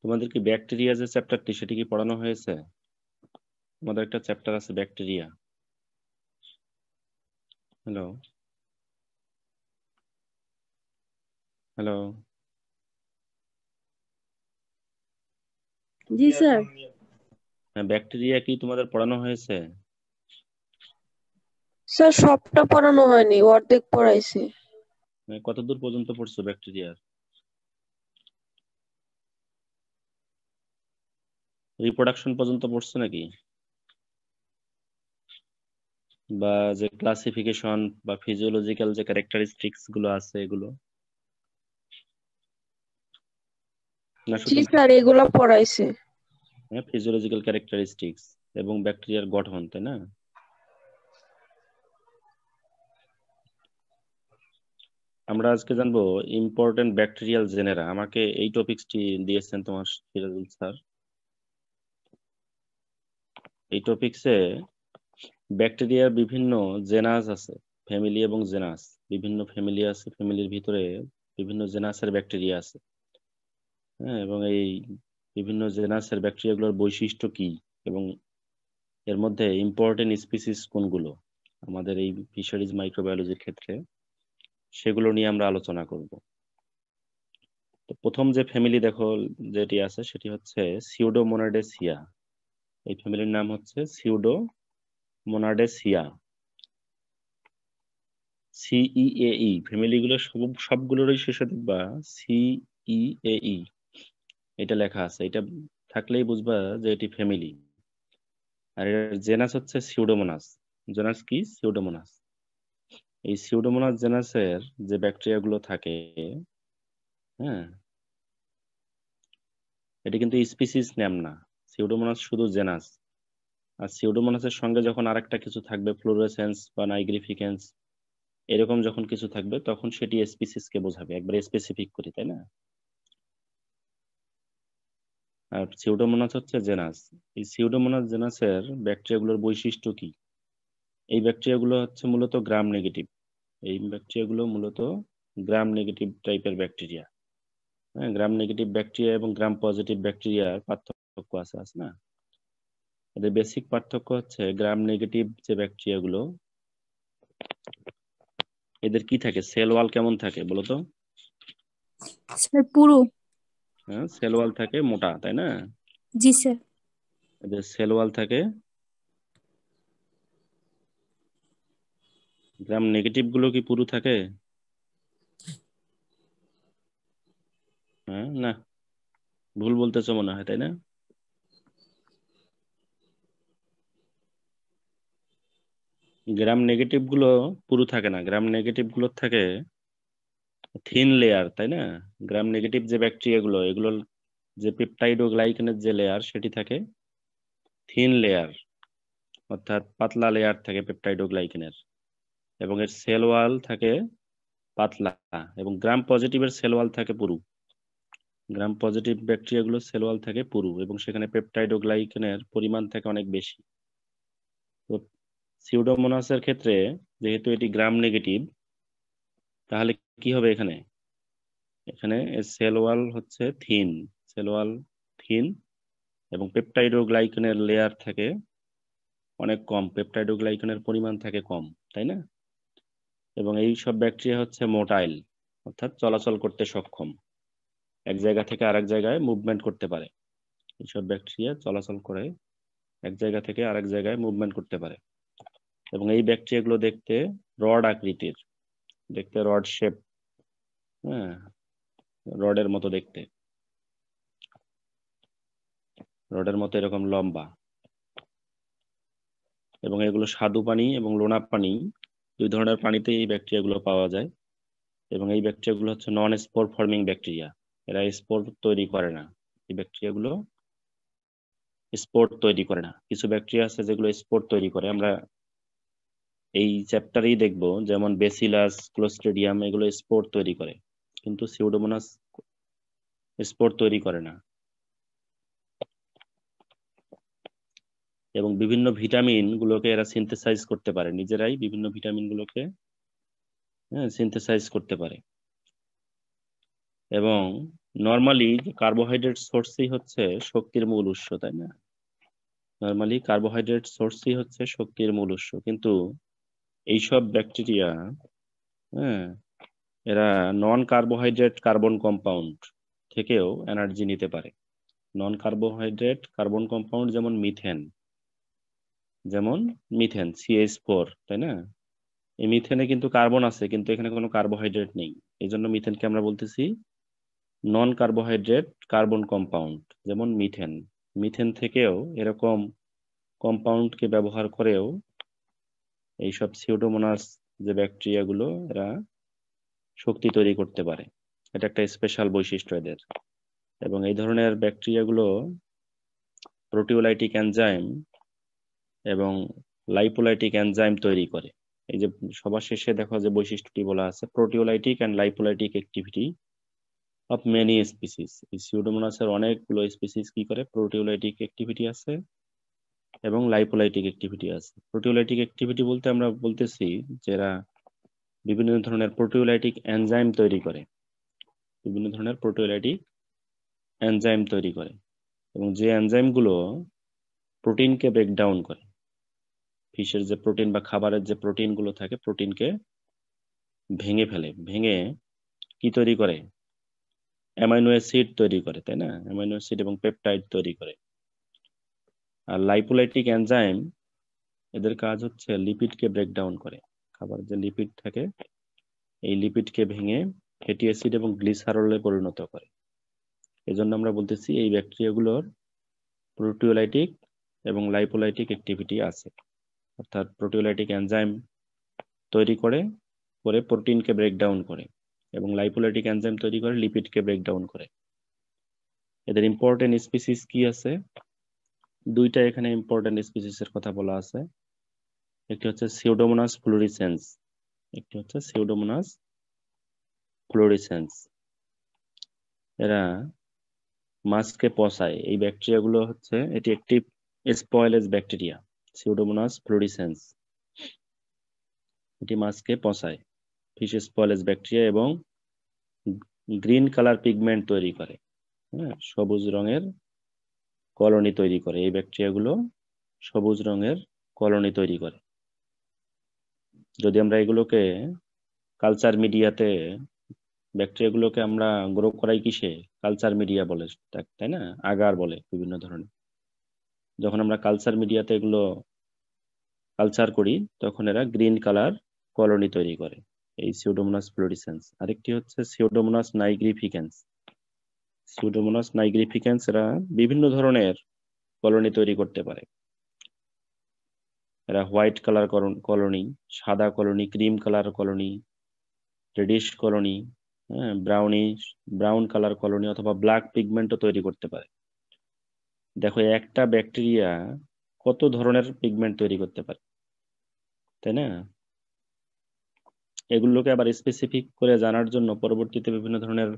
তোমাদের কি ব্যাকটেরিয়া যে চ্যাপ্টারটি সেটি কি পড়ানো হয়েছে? আমাদের একটা চ্যাপ্টার আছে ব্যাকটেরিয়া। হ্যালো হ্যালো জি স্যার। হ্যাঁ, ব্যাকটেরিয়া কি তোমাদের পড়ানো হয়েছে? স্যার সবটা পড়ানো হয়নি, অর্ধেক পড়াইছে। কতদূর পর্যন্ত পড়ছো ব্যাকটেরিয়ার? রিপ্রোডাকশন পর্যন্ত পড়ছো নাকি? বা যে ক্লাসিফিকেশন বা ফিজিওলজিক্যাল যে ক্যারেক্টারিস্টিক্স গুলো আছে এগুলো, না জি শুধু স্যার, এগুলা পড়াইছে। ফিজিওলজিক্যাল ক্যারেক্টারিস্টিক্স এবং ব্যাকটেরিয়ার গঠন, তাই না? আমরা আজকে জানবো ইম্পর্টেন্ট ব্যাকটেরিয়াল জেনেরা। আমাকে এই টপিকসটি দিয়েছেন তোমার সিরাজুল স্যার। এই টপিকসে ব্যাকটেরিয়ার বিভিন্ন জেনাস আছে, ফ্যামিলি এবং জেনাস। বিভিন্ন ফ্যামিলি আছে, ফ্যামিলির ভিতরে বিভিন্ন জেনাসের ব্যাকটেরিয়া আছে। হ্যাঁ, এবং এই বিভিন্ন জেনাসের ব্যাকটেরিয়াগুলোর বৈশিষ্ট্য কি এবং এর মধ্যে ইম্পর্টেন্ট স্পিসিস কোনগুলো আমাদের এই ফিশারিজ মাইক্রোবায়োলজির ক্ষেত্রে, সেগুলো নিয়ে আমরা আলোচনা করব। তো প্রথম যে ফ্যামিলি দেখো যেটি আছে সেটি হচ্ছে সিউডোমোনাডেসিয়া। এই ফ্যামিলির নাম হচ্ছে সিউডোমোনাডেসিয়া। সিইএই ফ্যামিলিগুলো সবগুলোরই শেষে দেখবা সিইএই এটা লেখা আছে। এটা থাকলেই বুঝবা যে এটি ফ্যামিলি। আর এর জেনাস হচ্ছে সিউডোমোনাস। জেনাস কি? সিউডোমোনাস। এই সিউডোমোনাস জেনাসের যে ব্যাকটেরিয়া গুলো থাকে, হ্যাঁ, এটি কিন্তু স্পিসিস নেম না। সিউডোমোনাস শুধু জেনাস। আর সিউডোমোনাসের সঙ্গে যখন আরেকটা কিছু থাকবে, ফ্লোরেসেন্স বা নাইগ্রিফিকেন্স এরকম যখন কিছু থাকবে, তখন সেটি স্পিসিস কে বোঝাবে, একবারে স্পেসিফিক করি, তাই না? আর সিউডোমোনাস হচ্ছে জেনাস। এই সিউডোমোনাস জেনাসের ব্যাকটেরিয়াগুলোর বৈশিষ্ট্য কি? এই ব্যাকটেরিয়াগুলো হচ্ছে মূলত গ্রাম নেগেটিভ। এই ব্যাকটেরিয়াগুলো মূলত গ্রাম নেগেটিভ টাইপের ব্যাকটেরিয়া। হ্যাঁ, গ্রাম নেগেটিভ ব্যাকটেরিয়া এবং গ্রাম পজিটিভ ব্যাকটেরিয়ার পার্থক্য আছে, আছে না? এদের বেসিক পার্থক্য হচ্ছে গ্রাম নেগেটিভ যে ব্যাকটেরিয়াগুলো, এদের কি থাকে, সেল ওয়াল কেমন থাকে বলো তো? স্যার পুরো। হ্যাঁ, সেল ওয়াল থাকে মোটা, তাই না? জি স্যার। এদের সেল ওয়াল থাকে। গ্রাম নেগেটিভ গুলো কি পুরু থাকে? হ্যাঁ, না, ভুল বলতেছো মনে হয়, তাই না? গ্রাম নেগেটিভ গুলো পুরু থাকে না। গ্রাম নেগেটিভ গুলো থাকে থিন লেয়ার, তাই না? গ্রাম নেগেটিভ যে ব্যাকটেরিয়া গুলো, এগুলোর যে পেপটাইড ও গ্লাইকেনের যে লেয়ার সেটি থাকে থিন লেয়ার, অর্থাৎ পাতলা লেয়ার থাকে পেপটাইড ও গ্লাইকেনের। এবং এর সেল ওয়াল থাকে পাতলা। এবং গ্রাম পজিটিভের সেল ওয়াল থাকে পুরু। গ্রাম পজিটিভ ব্যাকটেরিয়া গুলো সেল ওয়াল থাকে পুরু এবং সেখানে পেপটাইড ও গ্লাইকেনের পরিমাণ থাকে অনেক বেশি। তো সিউডোমোনাসের ক্ষেত্রে যেহেতু এটি গ্রাম নেগেটিভ, তাহলে কি হবে এখানে? এখানে সেল ওয়াল হচ্ছে থিন, সেল ওয়াল থিন, এবং পেপটাইড ও গ্লাইকেনের লেয়ার থাকে অনেক কম, পেপটাইড ও গ্লাইকেনের পরিমাণ থাকে কম, তাই না? এবং এই সব ব্যাকটেরিয়া হচ্ছে মোটাইল, অর্থাৎ চলাচল করতে সক্ষম, এক জায়গা থেকে আরেক জায়গায় মুভমেন্ট করতে পারে। এইসব ব্যাকটেরিয়া চলাচল করে, এক জায়গা থেকে আরেক জায়গায় মুভমেন্ট করতে পারে। এবং এই ব্যাকটেরিয়াগুলো দেখতে রড আকৃতির, দেখতে রড শেপ, হ্যাঁ, রডের মতো দেখতে, রডের মতো এরকম লম্বা। এবং এগুলো স্বাদু পানি এবং লোনা পানি, দুই ধরনের পানিতে এই ব্যাকটেরিয়াগুলো পাওয়া যায়। এবং এই ব্যাকটেরিয়াগুলো হচ্ছে নন স্পোর ফর্মিং ব্যাকটেরিয়া। এরা স্পোর তৈরি করে না। এই ব্যাকটেরিয়াগুলো স্পোর তৈরি করে না। কিছু ব্যাকটেরিয়া আছে যেগুলো স্পোর তৈরি করে, আমরা এই চ্যাপ্টারেই দেখবো, যেমন বেসিলাস, ক্লোস্ট্রিডিয়াম, এগুলো স্পোর তৈরি করে, কিন্তু সিউডোমোনাস স্পোর তৈরি করে না। এবং বিভিন্ন ভিটামিন গুলোকে এরা সিনথেসাইজ করতে পারে, নিজেরাই বিভিন্ন ভিটামিন গুলোকে, হ্যাঁ, সিনথেসাইজ করতে পারে। এবং নর্মালি কার্বোহাইড্রেট সোর্সই হচ্ছে শক্তির মূল উৎস, তাই না? নর্মালি কার্বোহাইড্রেট সোর্সই হচ্ছে শক্তির মূল উৎস, কিন্তু এইসব ব্যাকটেরিয়া, হ্যাঁ, এরা নন কার্বোহাইড্রেট কার্বন কম্পাউন্ড থেকেও এনার্জি নিতে পারে। নন কার্বোহাইড্রেট কার্বন কম্পাউন্ড যেমন মিথেন CH4, তাই না? এই মিথেনে কিন্তু কার্বন আছে, কিন্তু এখানে কোনো কার্বোহাইড্রেট নেই। এই জন্য মিথেনকে আমরা বলতেছি নন কার্বোহাইড্রেট কার্বন কম্পাউন্ড, যেমন মিথেন থেকেও এরকম কম্পাউন্ডকে ব্যবহার করেও এইসব সিউডোমোনাস যে ব্যাকটেরিয়াগুলো, এরা শক্তি তৈরি করতে পারে। এটা একটা স্পেশাল বৈশিষ্ট্য এদের। এবং এই ধরনের ব্যাকটেরিয়াগুলো প্রোটিওলাইটিক এনজাইম এবং লাইপোলাইটিক এনজাইম তৈরি করে। এই যে সবার শেষে দেখো যে বৈশিষ্ট্যটি বলা আছে, proteolytic and lipolytic activity of many species. এই সিউডোমোনাসের অনেকগুলো স্পিসিস কি করে, প্রোটিওলাইটিক অ্যাক্টিভিটি আছে এবং লাইপোলাইটিক অ্যাক্টিভিটি আছে। প্রোটিওলাইটিক অ্যাক্টিভিটি বলতে আমরা বলতেছি যারা বিভিন্ন ধরনের প্রোটিওলাইটিক এনজাইম তৈরি করে, বিভিন্ন ধরনের প্রোটিওলাইটিক এনজাইম তৈরি করে, এবং যে এনজাইমগুলো প্রোটিনকে ব্রেকডাউন করে। ফিশের যে প্রোটিন বা খাবারের যে প্রোটিনগুলো থাকে, প্রোটিনকে ভেঙে কি তৈরি করে, অ্যামাইনো অ্যাসিড তৈরি করে, তাই না? অ্যামাইনো অ্যাসিড এবং পেপটাইড তৈরি করে। আর লাইপোলাইটিক এনজাইম, এদের কাজ হচ্ছে লিপিডকে ব্রেকডাউন করে। খাবারের যে লিপিড থাকে, এই লিপিডকে ভেঙে ফ্যাটি অ্যাসিড এবং গ্লিসারলে পরিণত করে। এজন্য আমরা বলতেছি এই ব্যাকটেরিয়াগুলোর প্রোটিওলাইটিক এবং লাইপোলাইটিক অ্যাক্টিভিটি আছে। অর্থাৎ প্রোটিওলাইটিক এনজাইম তৈরি করে প্রোটিনকে ব্রেকডাউন করে, এবং লাইপোলাইটিক এনজাইম তৈরি করে লিপিডকে ব্রেকডাউন করে। এদের ইম্পর্টেন্ট স্পিসিস কি আছে? দুইটা এখানে ইম্পর্টেন্ট স্পিসিসের কথা বলা আছে। একটি হচ্ছে সিউডোমোনাস ফ্লোরিসেন্স, একটি হচ্ছে সিউডোমোনাস ফ্লোরিসেন্স। এরা মাছকে পচায়। এই ব্যাকটেরিয়াগুলো হচ্ছে, এটি একটি স্পয়েলেজ ব্যাকটেরিয়া, সিউডোমোনাস ফ্লোরিসেন্স। এটি মাছকে পচায়, ফিশ স্পয়েলেজ ব্যাকটেরিয়া, এবং গ্রিন কালার পিগমেন্ট তৈরি করে। হ্যাঁ, সবুজ রঙের কলোনি তৈরি করে। এই ব্যাকটেরিয়াগুলো সবুজ রঙের কলোনি তৈরি করে। যদি আমরা এগুলোকে কালচার মিডিয়াতে, ব্যাকটেরিয়াগুলোকে আমরা গ্রো করাই কিসে, কালচার মিডিয়া বলে, তাই না? আগার বলে বিভিন্ন ধরনের। যখন আমরা কালচার মিডিয়াতে এগুলো কালচার করি, তখন এরা গ্রিন কালার কলোনি তৈরি করে, এই সিউডোমোনাস ফ্লোরিসেন্স। আরেকটি হচ্ছে সিউডোমোনাস নাইগ্রিফিকেন্স। সিউডোমোনাস নাইগ্রিফিকেন্স এরা বিভিন্ন ধরনের কলোনি তৈরি করতে পারে। এরা হোয়াইট কালার কলোনি, সাদা colony, cream colour colony, reddish colony, হ্যাঁ, ব্রাউন কালার কলোনি, অথবা ব্ল্যাক পিগমেন্টও তৈরি করতে পারে। দেখো, একটা ব্যাকটেরিয়া কত ধরনের পিগমেন্ট তৈরি করতে পারে, তাই না? এগুলোকে আবার স্পেসিফিক করে জানার জন্য পরবর্তীতে বিভিন্ন ধরনের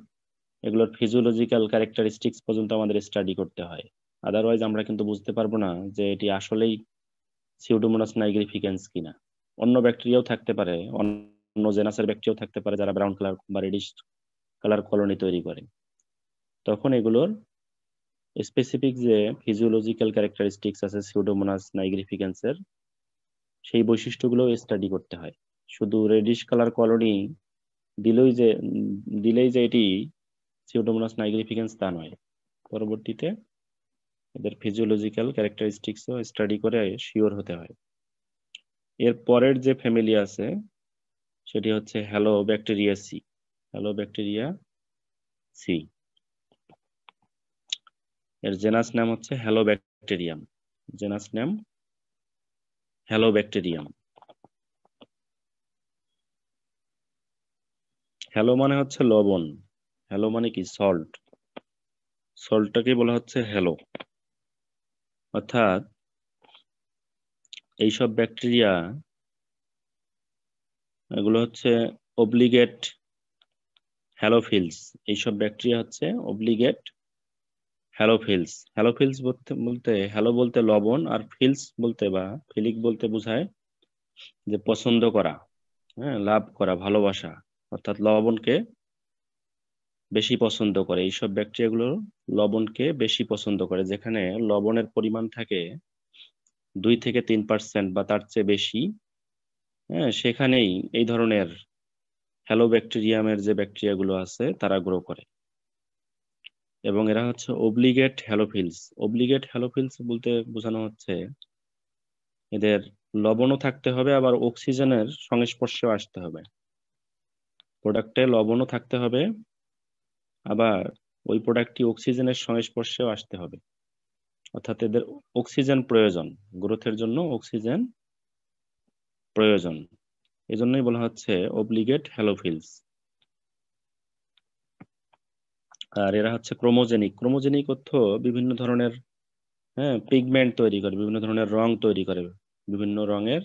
এগুলোর ফিজিওলজিক্যাল ক্যারেক্টারিস্টিক্স পর্যন্ত আমাদের স্টাডি করতে হয়। আদারওয়াইজ আমরা কিন্তু বুঝতে পারবো না যে এটি আসলেই সিউডোমোনাস নাইগ্রিফিকেন্স কিনা। অন্য ব্যাকটেরিয়াও থাকতে পারে, অন্য জেনাসের ব্যাকটেরিয়াও থাকতে পারে যারা ব্রাউন কালার বা রেডিশ কালার কলোনি তৈরি করে। তখন এগুলোর স্পেসিফিক যে ফিজিওলজিক্যাল ক্যারেক্টারিস্টিক্স আছে সিউডোমোনাস নাইগ্রিফিকেন্সের, সেই বৈশিষ্ট্যগুলো স্টাডি করতে হয়। শুধু রেডিশ কালার কলোনি দিলেই যে এটি সিউডোমোনাস নাইগ্রিফিকেন্স তা নয়। পরবর্তীতে এদের ফিজিওলজিক্যাল ক্যারেক্টারিস্টিক্সও স্টাডি করে শিওর হতে হয়। এর পরের যে ফ্যামিলি আছে সেটি হচ্ছে halobacteriaceae. Halobacteriaceae এর জেনাস নাম হচ্ছে হ্যালো ব্যাকটেরিয়াম। জেনাস নাম হ্যালো ব্যাকটেরিয়াম। হ্যালো মানে হচ্ছে লবণ, হ্যালো মানে কি, সল্ট। সল্টটাকে বলা হচ্ছে হ্যালো। অর্থাৎ এইসব ব্যাকটেরিয়া, এগুলো হচ্ছে অব্লিগেট হ্যালোফিলস। এইসব ব্যাকটেরিয়া হচ্ছে অব্লিগেট হ্যালোফিলস। হ্যালোফিলস বলতে হ্যালো বলতে লবণ, আর ফিলস বলতে বা ফিলিক বলতে বোঝায় যে পছন্দ করা, হ্যাঁ, লাভ করা, ভালোবাসা। অর্থাৎ লবণকে বেশি পছন্দ করে, এইসব ব্যাকটেরিয়াগুলো লবণকে বেশি পছন্দ করে। যেখানে লবণের পরিমাণ থাকে 2 থেকে 3% বা তার চেয়ে বেশি, হ্যাঁ, সেখানেই এই ধরনের হ্যালোব্যাকটেরিয়ামের যে ব্যাকটেরিয়াগুলো আছে তারা গ্রো করে। এবং এরা হচ্ছে অব্লিগেট হ্যালোফিলস। অব্লিগেট হ্যালোফিলস বলতে বোঝানো হচ্ছে এদের লবণও থাকতে হবে, আবার অক্সিজেনের সংস্পর্শেও আসতে হবে। প্রোডাক্টে লবণও থাকতে হবে, আবার ওই প্রোডাক্টটি অক্সিজেনের সংস্পর্শেও আসতে হবে। অর্থাৎ এদের অক্সিজেন প্রয়োজন, গ্রোথের জন্য অক্সিজেন প্রয়োজন। এজন্যই বলা হচ্ছে অব্লিগেট হ্যালোফিলস। আর এরা হচ্ছে ক্রোমোজেনিক। ক্রোমোজেনিক অর্থ বিভিন্ন ধরনের, হ্যাঁ, পিগমেন্ট তৈরি করে, বিভিন্ন ধরনের রং তৈরি করে, বিভিন্ন রঙের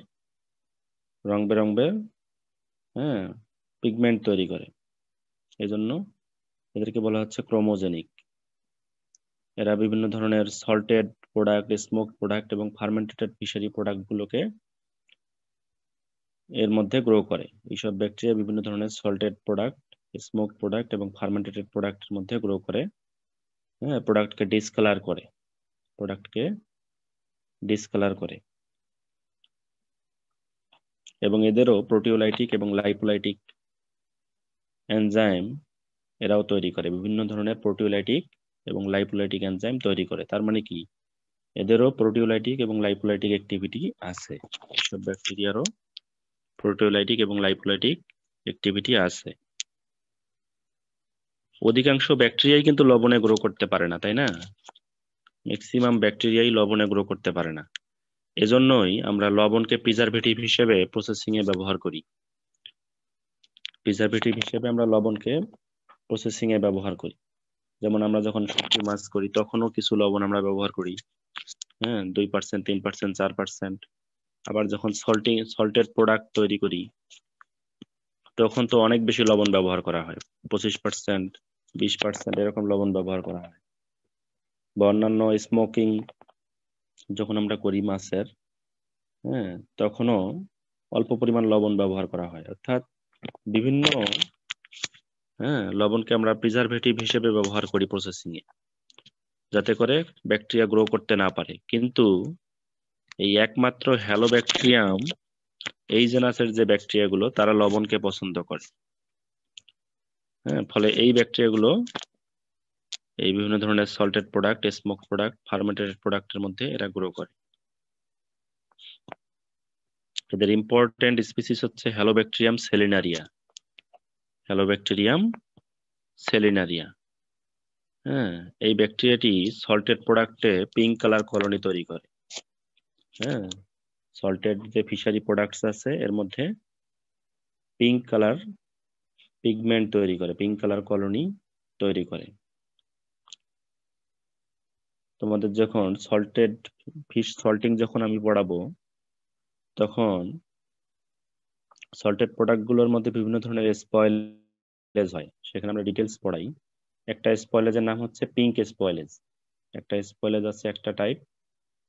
রং বেরঙের, হ্যাঁ, পিগমেন্ট তৈরি করে। এই জন্য এদেরকে বলা হচ্ছে ক্রোমোজেনিক। এরা বিভিন্ন ধরনের সল্টেড প্রোডাক্ট, স্মোক প্রোডাক্ট এবং ফার্মেন্টেড ফিশারি প্রোডাক্ট গুলোকে এর মধ্যে গ্রো করে। এইসব ব্যাকটেরিয়া বিভিন্ন ধরনের সল্টেড প্রোডাক্ট, স্মোক প্রোডাক্ট এবং ফার্মেন্টেড প্রোডাক্টের মধ্যে গ্রো করে, হ্যাঁ, প্রোডাক্টকে ডিসকালার করে, প্রোডাক্টকে ডিসকালার করে। এবং এদেরও প্রোটিওলাইটিক এবং লাইপোলাইটিক এনজাইম এরাও তৈরি করে, বিভিন্ন ধরনের প্রোটিওলাইটিক এবং লাইপোলাইটিক এনজাইম তৈরি করে। তার মানে কি, এদেরও প্রোটিওলাইটিক এবং লাইপোলাইটিক অ্যাক্টিভিটি আছে। এসব ব্যাকটেরিয়ারও প্রোটিওলাইটিক এবং লাইপোলাইটিক অ্যাক্টিভিটি আছে। অধিকাংশ ব্যাকটেরিয়াই কিন্তু লবণে গ্রো করতে পারে না, তাই না? ম্যাক্সিমাম ব্যাকটেরিয়াই লবণে গ্রো করতে পারে না। এজন্যই আমরা লবণকে প্রিজারভেটিভ হিসেবে প্রসেসিং এ ব্যবহার করি। প্রিজারভেটিভ হিসেবে আমরা লবণকে প্রসেসিং এ ব্যবহার করি। যেমন আমরা যখন শুটকি মাছ করি তখনও কিছু লবণ আমরা ব্যবহার করি, হ্যাঁ, 2%, 3%, 4%। আবার যখন সল্টেড প্রোডাক্ট তৈরি করি তখন তো অনেক বেশি লবণ ব্যবহার করা হয়, 25%, 20% এরকম লবণ ব্যবহার করা হয়। বা অন্যান্য স্মোকিং যখন আমরা করি মাছের, হ্যাঁ, তখনও অল্প পরিমাণ লবণ ব্যবহার করা হয়। অর্থাৎ বিভিন্ন, হ্যাঁ, লবণকে আমরা প্রিজারভেটিভ হিসেবে ব্যবহার করি প্রসেসিং এ, যাতে করে ব্যাকটেরিয়া গ্রো করতে না পারে। কিন্তু এই একমাত্র হ্যালোব্যাকটেরিয়াম এই জেনাসের যে ব্যাকটেরিয়াগুলো তারা লবণকে পছন্দ করে, হ্যাঁ, ফলে এই ব্যাকটেরিয়াগুলো এই বিভিন্ন ধরনের salted product, smoke product, fermented প্রোডাক্টের মধ্যে এরা গ্রো করে। এদের ইম্পর্টেন্ট স্পিসিস হচ্ছে হ্যালোব্যাকটেরিয়াম সেলিনারিয়া। হ্যালোব্যাকটেরিয়াম সেলিনারিয়া, হ্যাঁ, এই ব্যাকটেরিয়াটি সল্টেড প্রোডাক্টে পিঙ্ক কালার কলোনি তৈরি করে। হ্যাঁ, সল্টেড যে ফিশারি প্রোডাক্টস আছে এর মধ্যে পিঙ্ক কালার পিগমেন্ট তৈরি করে, পিঙ্ক কালার কলোনি তৈরি করে। তোমাদের যখন সল্টেড ফিশ সল্টিং যখন আমি পড়াবো তখন সল্টেড প্রোডাক্ট গুলোর মধ্যে বিভিন্ন ধরনের স্পয়েলেজ হয়, সেখানে আমরা ডিটেলস পড়াই। একটা স্পয়েলেজের নাম হচ্ছে পিঙ্ক স্পয়েলেজ। একটা স্পয়েলেজ আছে একটা টাইপ,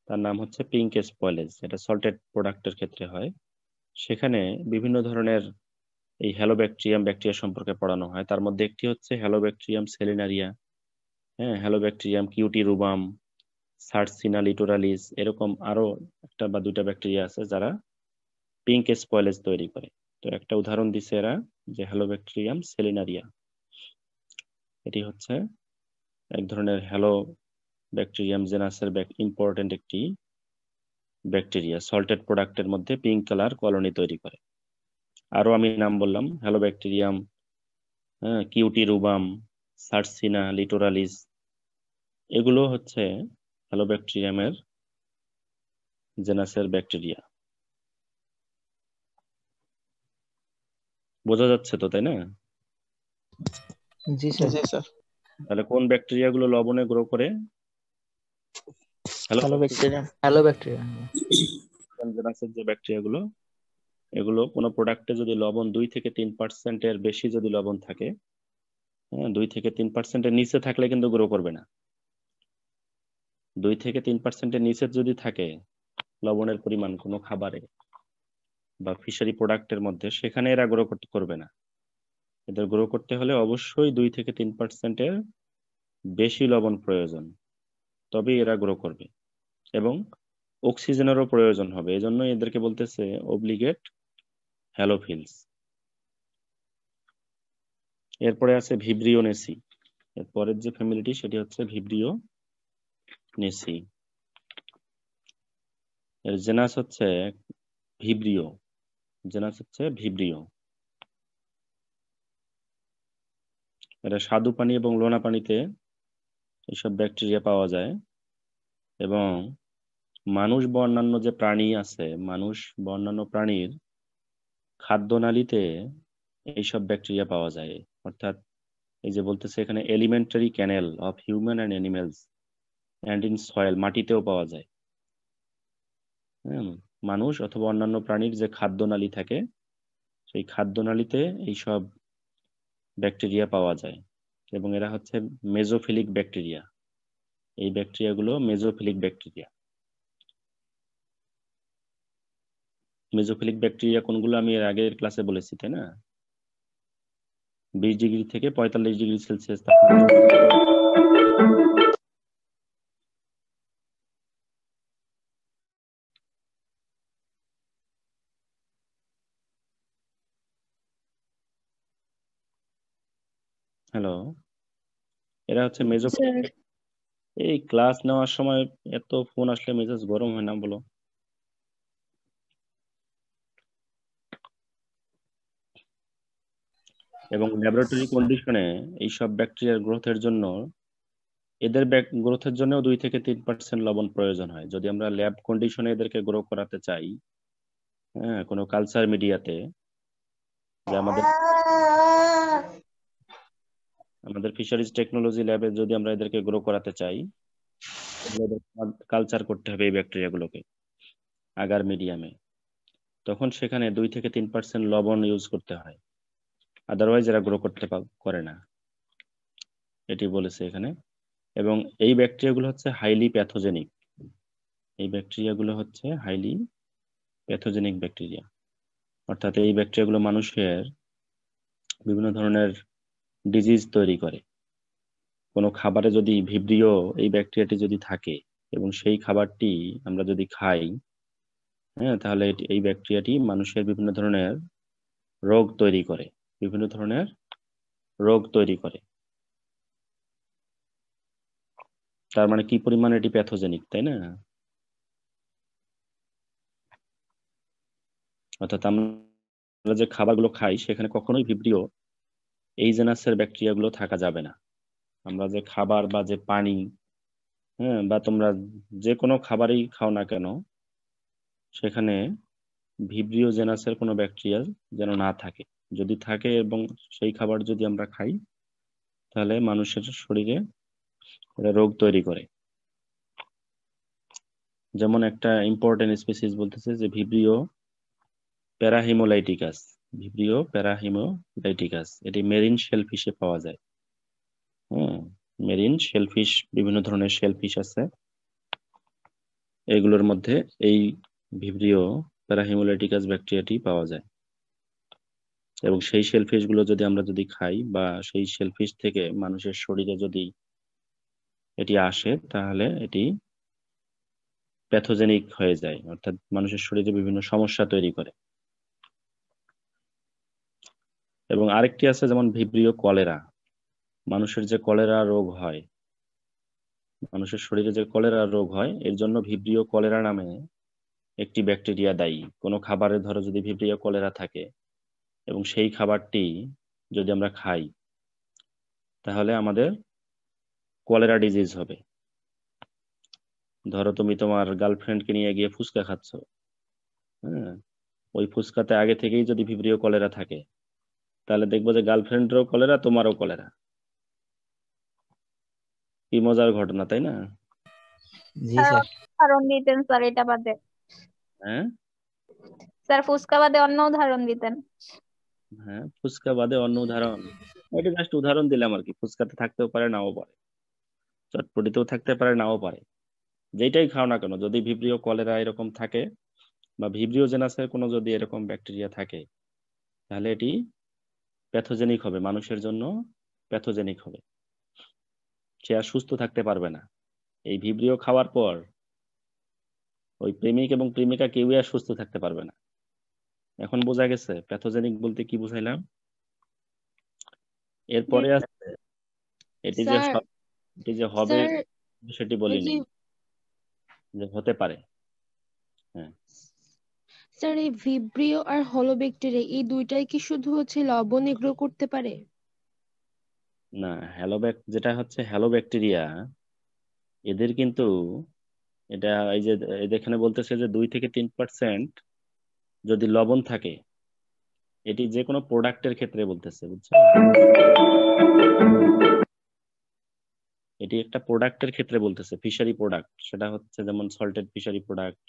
তার নাম হচ্ছে পিঙ্ক স্পয়েলেজ। এটা সল্টেড প্রোডাক্টের ক্ষেত্রে হয়। সেখানে বিভিন্ন ধরনের এই হ্যালোব্যাকটেরিয়াম ব্যাকটেরিয়া সম্পর্কে পড়ানো হয়। তার মধ্যে একটি হচ্ছে হ্যালোব্যাকটেরিয়াম সেলিনারিয়া, হ্যাঁ, হ্যালোব্যাকটেরিয়াম কিউটি রুবাম, সার্সিনা লিটোরালিস, এরকম আরো একটা বা দুইটা ব্যাকটেরিয়া আছে যারা পিঙ্ক স্পয়েলেজ তৈরি করে। তো একটা উদাহরণ দিছে এরা, যে হ্যালোব্যাকটেরিয়াম সেলিনারিয়া। এটি হচ্ছে এক ধরনের হ্যালো ব্যাকটেরিয়াম জেনাসের ইম্পর্টেন্ট একটি ব্যাকটেরিয়া, সল্টেড প্রোডাক্টের মধ্যে পিঙ্ক কালার কলোনি তৈরি করে। আরো আমি নাম বললাম, হ্যালোব্যাকটেরিয়াম, হ্যাঁ, কিউটি রুবাম, সার্সিনা লিটোরালিস, এগুলো হচ্ছে হ্যালোব্যাকটেরিয়ামের জেনাসের ব্যাকটেরিয়া। বোঝা যাচ্ছে তো, তাই না? জি স্যার। তাহলে কোন ব্যাকটেরিয়া গুলো লবণে গ্রো করে? হ্যালোব্যাকটেরিয়াম জেনাসের যে ব্যাকটেরিয়া গুলো, এগুলো কোনো প্রোডাক্টে যদি লবণ 2 থেকে 3%-এর বেশি যদি লবণ থাকে, হ্যাঁ, 2 থেকে 3%-এর নিচে থাকলে কিন্তু গ্রো করবে না। 2 থেকে 3%-এর নিচে যদি থাকে লবণের পরিমাণ কোনো খাবারে বা ফিশারি প্রোডাক্টের মধ্যে, সেখানে এরা গ্রো করবে না। এদের গ্রো করতে হলে অবশ্যই 2 থেকে 3%-এর বেশি লবণ প্রয়োজন, তবেই এরা গ্রো করবে, এবং অক্সিজেনেরও প্রয়োজন হবে। এজন্য এদেরকে বলতেছে অব্লিগেট হ্যালোফিলস। এরপরে আছে ভিব্রিওনেসি। এর পরের যে ফ্যামিলিটি সেটি হচ্ছে ভিব্রিওনেসি। এর জেনাস হচ্ছে ভিব্রিও। জেনাস হচ্ছে ভিব্রিও। এটা স্বাদু পানি এবং লোনা পানিতে এইসব ব্যাকটেরিয়া পাওয়া যায়, এবং মানুষ বা অন্যান্য যে প্রাণী আছে, মানুষ বা অন্যান্য প্রাণীর খাদ্যনালীতে এইসব ব্যাকটেরিয়া পাওয়া যায়। অর্থাৎ এই যে বলতেছে এখানে alimentary canal of human and animals and in soil, মাটিতেও পাওয়া যায়। হ্যাঁ, মানুষ অথবা অন্যান্য প্রাণীর যে খাদ্যনালী থাকে, সেই খাদ্যনালীতে এইসব ব্যাকটেরিয়া পাওয়া যায়, এবং এরা হচ্ছে মেজোফিলিক ব্যাকটেরিয়া। এই ব্যাকটেরিয়াগুলো মেজোফিলিক ব্যাকটেরিয়া। মেজোফিলিক ব্যাকটেরিয়া কোনগুলো আমি এর আগের ক্লাসে বলেছি, তাই না? 20 ডিগ্রি থেকে 45 ডিগ্রি সেলসিয়াস তাপমাত্রা। হ্যালো, এরা হচ্ছে মেজোফিলিক। স্যার এই ক্লাস নেওয়ার সময় এত ফোন আসলে মেজাজ গরম হয় না বলো? এবং ল্যাবরেটরি কন্ডিশনে এইসব ব্যাকটেরিয়ার গ্রোথের জন্য, এদের গ্রোথের জন্য 2 থেকে 3% লবণ প্রয়োজন হয়। যদি আমরা ল্যাব কন্ডিশনে এদেরকে গ্রো করাতে চাই, হ্যাঁ, কোনো কালচার মিডিয়াতে, যে আমাদের ফিশারিজ টেকনোলজি ল্যাবে যদি আমরা এদেরকে গ্রো করাতে চাই, কালচার করতে হবে এই ব্যাকটেরিয়াগুলোকে আগার মিডিয়ামে। তখন সেখানে 2 থেকে 3% লবণ ইউজ করতে হয়, আদারওয়াইজ এরা গ্রো করতে করে না, এটি বলেছে এখানে। এবং এই ব্যাকটেরিয়াগুলো হচ্ছে হাইলি প্যাথোজেনিক। এই ব্যাকটেরিয়াগুলো হচ্ছে হাইলি প্যাথোজেনিক ব্যাকটেরিয়া, অর্থাৎ এই ব্যাকটেরিয়াগুলো মানুষের বিভিন্ন ধরনের ডিজিজ তৈরি করে। কোনো খাবারে যদি ভিব্রিও এই ব্যাকটেরিয়াটি যদি থাকে এবং সেই খাবারটি আমরা যদি খাই, হ্যাঁ, তাহলে এই ব্যাকটেরিয়াটি মানুষের বিভিন্ন ধরনের রোগ তৈরি করে, বিভিন্ন ধরনের রোগ তৈরি করে। তার মানে কি পরিমাণ এটি প্যাথোজেনিক, তাই না? অর্থাৎ আমরা যে খাবারগুলো খাই সেখানে কখনোই ভিব্রিও এই জেনাসের ব্যাকটেরিয়াগুলো থাকা যাবে না। আমরা যে খাবার বা যে পানি, হ্যাঁ, বা তোমরা যে কোনো খাবারই খাও না কেন, সেখানে ভিব্রিও জেনাসের কোনো ব্যাকটেরিয়া যেন না থাকে। যদি থাকে এবং সেই খাবার যদি আমরা খাই, তাহলে মানুষের শরীরে এটা রোগ তৈরি করে। যেমন একটা ইম্পর্টেন্ট স্পিসিস বলতেছে যে ভিব্রিও প্যারাহিমোলাইটিকাস। ভিব্রিও প্যারাহিমোলাইটিকাস, এটি মেরিন শেলফিশে পাওয়া যায়। হ্যাঁ, মেরিন শেলফিশ, বিভিন্ন ধরনের শেলফিশ আছে, এগুলোর মধ্যে এই ভিব্রিও প্যারাহিমোলাইটিকাস ব্যাকটেরিয়াটি পাওয়া যায়। এবং সেই শেলফিশ গুলো যদি আমরা খাই, বা সেই শেলফিশ থেকে মানুষের শরীরে যদি এটি আসে, তাহলে এটি প্যাথোজেনিক হয়ে যায়, অর্থাৎ মানুষের শরীরে বিভিন্ন সমস্যা তৈরি করে। এবং আরেকটি আছে যেমন ভিব্রিও কলেরা। মানুষের যে কলেরা রোগ হয়, মানুষের শরীরে যে কলেরা রোগ হয়, এর জন্য ভিব্রিও কলেরা নামে একটি ব্যাকটেরিয়া দায়ী। কোনো খাবারে ধরো যদি ভিব্রিও কলেরা থাকে এবং সেই খাবারটি যদি আমরা খাই, তাহলে আমাদের কলেরা ডিজিজ হবে। ধরো তুমি তোমার গার্লফ্রেন্ডকে নিয়ে গিয়ে ফুচকা খাচ্ছ, হ্যাঁ, ওই ফুচকাতে আগে থেকেই যদি ভিব্রিও কলেরা থাকে, তাহলে দেখবো যে গার্লফ্রেন্ডেরও কলেরা, তোমারও কলেরা। কি মজার ঘটনা, তাই না? জি স্যার। উদাহরণ দিতেন স্যার এটা বাদে। হ্যাঁ, স্যার ফুচকা বাদে অন্য উদাহরণ দিতেন। হ্যাঁ, ফুচকা বাদে অন্য উদাহরণ, এটা জাস্ট উদাহরণ দিলাম আর কি। ফুচকাতে থাকতেও পারে, নাও পারে, চটপটিতেও থাকতে পারে, নাও পারে। যেটাই খাও না কেন, যদি ভিব্রিও কলেরা এরকম থাকে বা ভিব্রিও জেনাসের কোনো যদি এরকম ব্যাকটেরিয়া থাকে, তাহলে এটি প্যাথোজেনিক হবে, মানুষের জন্য প্যাথোজেনিক হবে, সে আর সুস্থ থাকতে পারবে না। এই ভিব্রিও খাওয়ার পর ওই প্রেমিক এবং প্রেমিকা কেউই আর সুস্থ থাকতে পারবে না। এখন বোঝা গেছে প্যাথোজেনিক বলতে কি বুঝাইলাম? এরপরে আছে এটি যে স্যার এটি যে হবে স্যার সেটি ওই বলিনি, যে যে হতে পারে। হ্যাঁ, স্যার এই ভিব্রিও আর হলো ব্যাকটেরিয়া এই দুইটাই কি শুধু হচ্ছে লবণে গ্রো করতে পারে? না, যেটা হচ্ছে হ্যালো ব্যাকটেরিয়া, এদের কিন্তু এটা এই যে এখানে বলতেছে যে 2 থেকে 3% যদি লবণ থাকে, এটি যে কোনো প্রোডাক্টের ক্ষেত্রে বলতেছে, বুঝছো? এটি একটা প্রোডাক্টের ক্ষেত্রে বলতেছে, ফিশারি প্রোডাক্ট, সেটা হচ্ছে যেমন সল্টেড ফিশারি প্রোডাক্ট,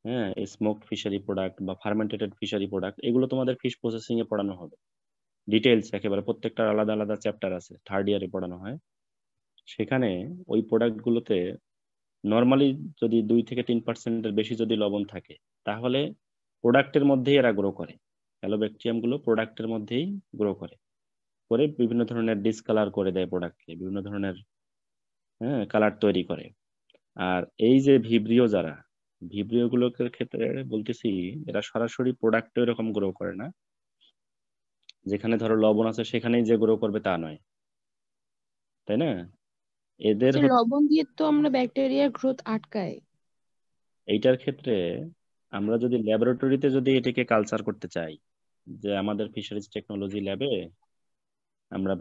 হ্যাঁ, স্মোকড ফিশারি প্রোডাক্ট বা ফার্মেন্টেড ফিশারি প্রোডাক্ট, এগুলো তোমাদের ফিশ প্রসেসিং এ পড়ানো হবে ডিটেইলস, একেবারে প্রত্যেকটা আলাদা আলাদা চ্যাপ্টার আছে, 3rd ইয়ারে পড়ানো হয়। সেখানে ওই প্রোডাক্ট গুলোতে নর্মালি যদি 2 থেকে 3%-এর বেশি যদি লবণ থাকে, তাহলে প্রোডাক্টের মধ্যেই এরা গ্রো করে। হ্যালোব্যাকটেরিয়াম গুলো প্রোডাক্টের মধ্যেই গ্রো করে, করে বিভিন্ন ধরনের ডিসকালার করে দেয় প্রোডাক্টকে, বিভিন্ন ধরনের কালার তৈরি করে। আর এই যে ভিব্রিও গুলোর ক্ষেত্রে বলতেছি, এরা সরাসরি প্রোডাক্টে এরকম গ্রো করে না, যেখানে ধরো লবণ আছে সেখানেই যে গ্রো করবে তা নয়, তাই না? এদের স্যার লবণ দিয়ে তো আমরা ব্যাকটেরিয়ার গ্রোথ আটকাই। এইটার ক্ষেত্রে আমরা যদি ল্যাবরেটরিতে যদি এটাকে কালচার করতে চাই, যে আমাদের ফিশারিজ টেকনোলজি ল্যাবে আমরা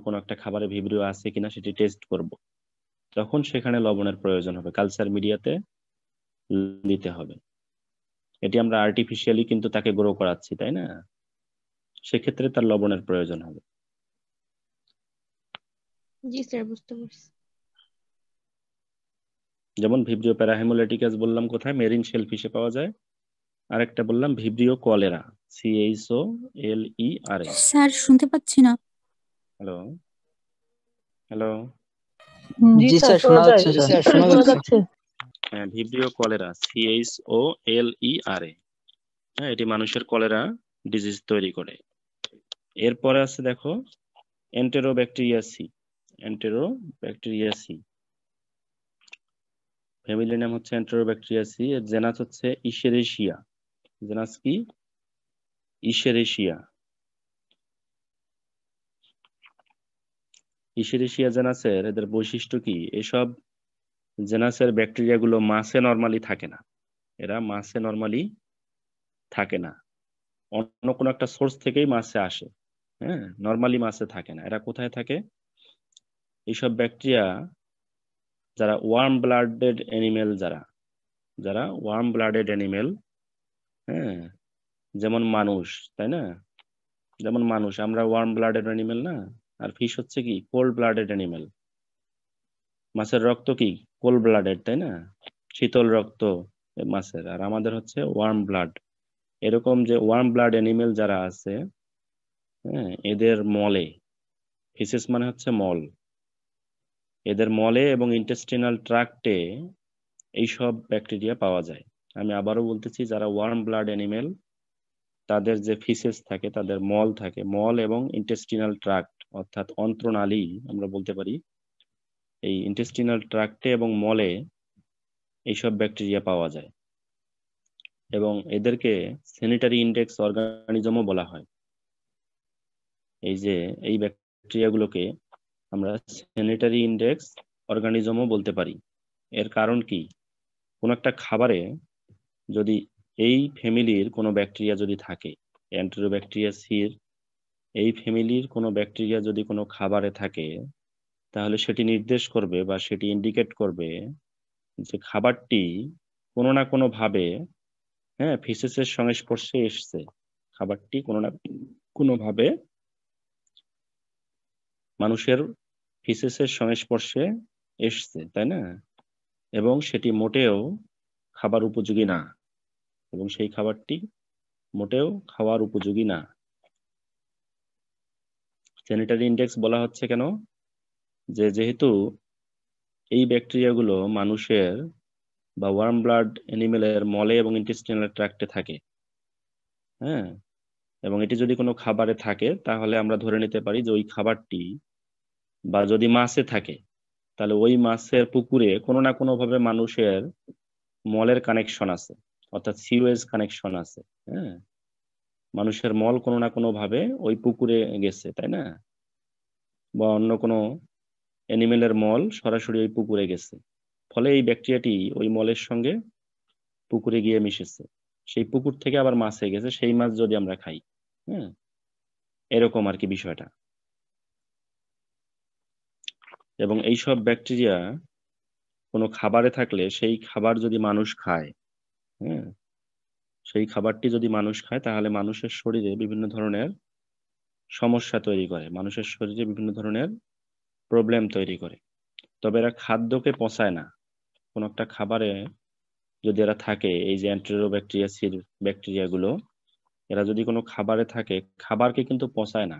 কোনো একটা খাবারে ভিব্রিও আছে কিনা সেটি টেস্ট করব, তখন সেখানে লবণের প্রয়োজন হবে, কালচার মিডিয়াতে দিতে হবে। এটি আমরা আর্টিফিশিয়ালি কিন্তু তাকে গ্রো করাচ্ছি, তাই না? সেক্ষেত্রে তার লবণের প্রয়োজন হবে। জি স্যার, বুঝতে পারছি। যেমন ভিব্রিও প্যারাহেমোলেটিকাস বললাম কোথায়, মেরিন শেলফিশে পাওয়া যায়। আরেকটা বললাম ভিব্রিও কলেরা, CHOLERA। স্যার শুনতে পাচ্ছি না। Hello, hello. জি স্যার, শোনা যাচ্ছে স্যার, শোনা যাচ্ছে। হ্যাঁ, ভিব্রিও কলেরা, CHOLERA। হ্যাঁ, এটি মানুষের কলেরা ডিজিজ তৈরি করে। এরপরে আছে দেখো এন্টেরোব্যাকটেরিয়াসি। ফ্যামিলি নাম হচ্ছে এন্টেরোব্যাকটেরিয়াসি, এর জেনাস হচ্ছে ইশেরেশিয়া। জেনাস কি? ইশেরেশিয়া জেনাসের এদের বৈশিষ্ট্য কি? এসব জেনাসের ব্যাকটেরিয়া গুলো মাছে নরমালি থাকে না, এরা মাছে নরমালি থাকে না, অন্য কোনো একটা সোর্স থেকেই মাছে আসে। হ্যাঁ, নরমালি মাছে থাকে না। এরা কোথায় থাকে? এইসব ব্যাকটেরিয়া যারা ওয়ার্ম ব্লাডেড অ্যানিমেল, যারা ওয়ার্ম ব্লাডেড অ্যানিমেল, হ্যাঁ, যেমন মানুষ, তাই না? যেমন মানুষ, আমরা ওয়ার্ম ব্লাডেড অ্যানিমেল না? আর ফিশ হচ্ছে কি? Cold blooded animal. মাছের রক্ত কি? কোল্ড ব্লাডেড, তাই না? শীতল রক্ত মাছের, আর আমাদের হচ্ছে ওয়ার্ম ব্লাড। এরকম যে ওয়ার্ম ব্লাড অ্যানিমেল যারা আছে, হ্যাঁ, এদের মলে, ফিসেস মানে হচ্ছে মল, এদের মলে এবং ইন্টেস্টিনাল ট্রাক্টে এইসব ব্যাকটেরিয়া পাওয়া যায়। আমি আবারও বলতেছি, যারা ওয়ার্ম ব্লাড অ্যানিমেল তাদের যে ফিসেস থাকে, তাদের মল থাকে, মল এবং ইন্টেস্টিনাল ট্রাক্ট অর্থাৎ অন্ত্রনালী আমরা বলতে পারি, এই ইন্টেস্টিনাল ট্রাক্টে এবং মলে এইসব ব্যাকটেরিয়া পাওয়া যায়। এবং এদেরকে স্যানিটারি ইন্ডেক্স অর্গানিজমও বলা হয়। এই ব্যাকটেরিয়াগুলোকে আমরা স্যানিটারি ইন্ডেক্স অর্গানিজমও বলতে পারি। এর কারণ কি? কোন একটা খাবারে যদি এই ফ্যামিলির কোনো ব্যাকটেরিয়া যদি থাকে, এন্টেরোব্যাকটেরিয়াসির এই ফ্যামিলির কোনো ব্যাকটেরিয়া যদি কোনো খাবারে থাকে, তাহলে সেটি নির্দেশ করবে বা সেটি ইন্ডিকেট করবে যে খাবারটি কোনো না কোনো ভাবে, হ্যাঁ, ফিসেসের সংস্পর্শে এসছে, খাবারটি কোনো না কোনো ভাবে মানুষের ফিসেসের সংস্পর্শে এসছে, তাই না? এবং সেটি মোটেও খাবার উপযোগী না, এবং সেই খাবারটি মোটেও খাওয়ার উপযোগী না। স্যানিটারি ইন্ডেক্স বলা হচ্ছে কেন? যেহেতু এই ব্যাকটেরিয়াগুলো মানুষের বা ওয়ার্ম ব্লাড অ্যানিমেলের মলে এবং ইন্টেস্টিনাল ট্র্যাক্টে থাকে, হ্যাঁ, এবং এটি যদি কোনো খাবারে থাকে তাহলে আমরা ধরে নিতে পারি যে ওই খাবারটি, বা যদি মাছে থাকে তাহলে ওই মাছের পুকুরে কোনো না কোনো ভাবে মানুষের মলের কানেকশন আছে, অর্থাৎ সিওয়েজ কানেকশন আছে। হ্যাঁ, মানুষের মল কোনো না কোনো ভাবে ওই পুকুরে গেছে, তাই না? বা অন্য কোনো অ্যানিমেলের মল সরাসরি ওই পুকুরে গেছে, ফলে এই ব্যাকটেরিয়াটি ওই মলের সঙ্গে পুকুরে গিয়ে মিশেছে, সেই পুকুর থেকে আবার মাছে গেছে, সেই মাছ যদি আমরা খাই। হ্যাঁ, এরকম আর কি বিষয়টা। এবং এইসব ব্যাকটেরিয়া কোনো খাবারে থাকলে সেই খাবার যদি মানুষ খায়, হ্যাঁ, সেই খাবারটি যদি মানুষ খায় তাহলে মানুষের শরীরে বিভিন্ন ধরনের সমস্যা তৈরি করে, মানুষের শরীরে বিভিন্ন ধরনের প্রবলেম তৈরি করে। তবে এরা খাদ্যকে পচায় না। কোনো একটা খাবারে যদি এরা থাকে, এই যে এন্টেরোব্যাকটেরিয়াসির ব্যাকটেরিয়াগুলো, এরা যদি কোনো খাবারে থাকে, খাবারকে কিন্তু পচায় না,